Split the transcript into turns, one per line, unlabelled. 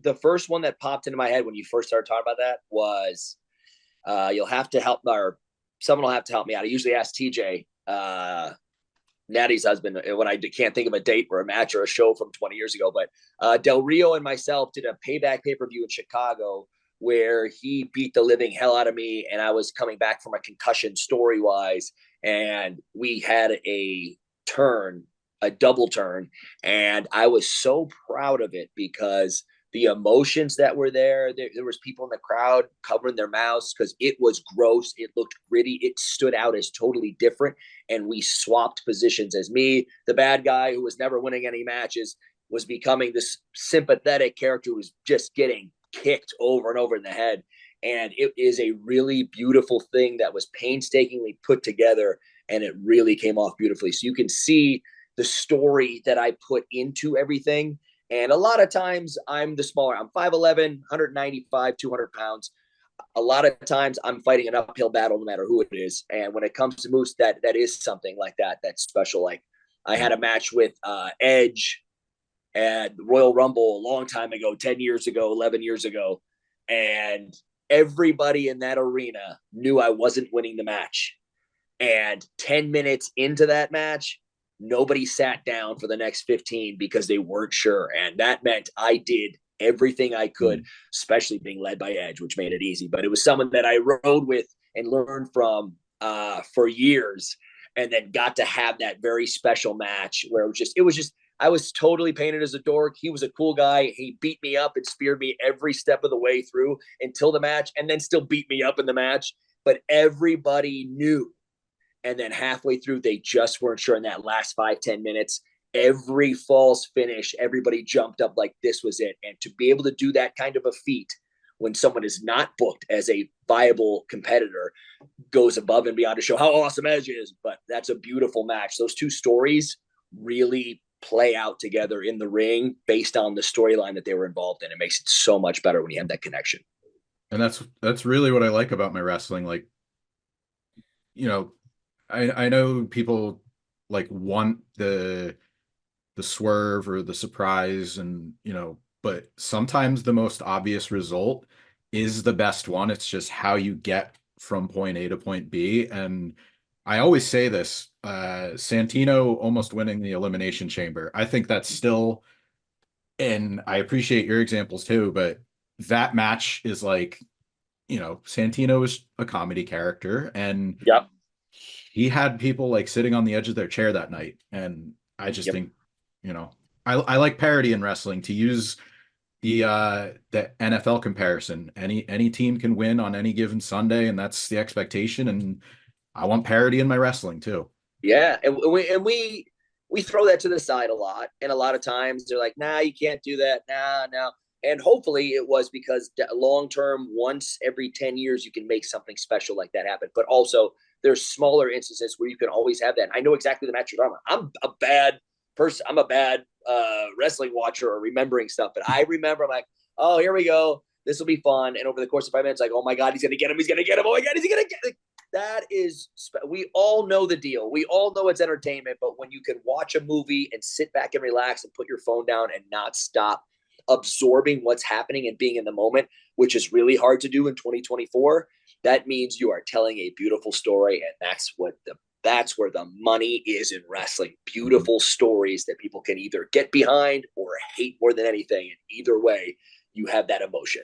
the first one that popped into my head when you first started talking about that was you'll have to help, or someone will have to help me out. I usually ask TJ, Natty's husband, when I can't think of a date or a match or a show from 20 years ago. But Del Rio and myself did a Payback pay-per-view in Chicago where he beat the living hell out of me, and I was coming back from a concussion story-wise, and we had a double turn, and I was so proud of it because the emotions that were there was people in the crowd covering their mouths because it was gross. It looked gritty. It stood out as totally different. And we swapped positions as me, the bad guy who was never winning any matches, was becoming this sympathetic character who was just getting kicked over and over in the head. And it is a really beautiful thing that was painstakingly put together, and it really came off beautifully. So you can see the story that I put into everything. And a lot of times I'm the smaller. I'm 5'11", 195, 200 pounds. A lot of times I'm fighting an uphill battle no matter who it is. And when it comes to Moose, that is something like that that's special. Like I had a match with Edge at Royal Rumble a long time ago, 10 years ago, 11 years ago. And everybody in that arena knew I wasn't winning the match. And 10 minutes into that match, nobody sat down for the next 15 because they weren't sure. And that meant I did everything I could, especially being led by Edge, which made it easy. But it was someone that I rode with and learned from for years, and then got to have that very special match where it was just, I was totally painted as a dork. He was a cool guy. He beat me up and speared me every step of the way through until the match, and then still beat me up in the match. But everybody knew. And then halfway through, they just weren't sure in that last 5-10 minutes. Every false finish, everybody jumped up like this was it. And to be able to do that kind of a feat when someone is not booked as a viable competitor goes above and beyond to show how awesome Edge is. But that's a beautiful match. Those two stories really play out together in the ring based on the storyline that they were involved in. It makes it so much better when you have that connection.
And that's really what I like about my wrestling. Like, I know people like want the swerve or the surprise, and but sometimes the most obvious result is the best one. It's just how you get from point A to point B. And I always say this, Santino almost winning the Elimination Chamber. I think that's still, and I appreciate your examples too, but that match is like, Santino is a comedy character, and
Yep.
he had people like sitting on the edge of their chair that night. And I just think, I like parody in wrestling, to use the NFL comparison. Any team can win on any given Sunday, and that's the expectation. And I want parody in my wrestling too.
Yeah. And we throw that to the side a lot. And a lot of times they're like, nah, you can't do that. Nah, no. And hopefully it was because long term, once every 10 years, you can make something special like that happen. But also, there's smaller instances where you can always have that. I know exactly the match you're talking about. I'm a bad person. I'm a bad wrestling watcher or remembering stuff. But I remember, I'm like, oh, here we go. This will be fun. And over the course of 5 minutes, like, oh my God, he's going to get him. He's going to get him. Oh my God, he's going to get him. That is, we all know the deal. We all know it's entertainment. But when you can watch a movie and sit back and relax and put your phone down and not stop absorbing what's happening and being in the moment, which is really hard to do in 2024, that means you are telling a beautiful story. And that's where the money is in wrestling. Beautiful stories that people can either get behind or hate more than anything. And either way, you have that emotion.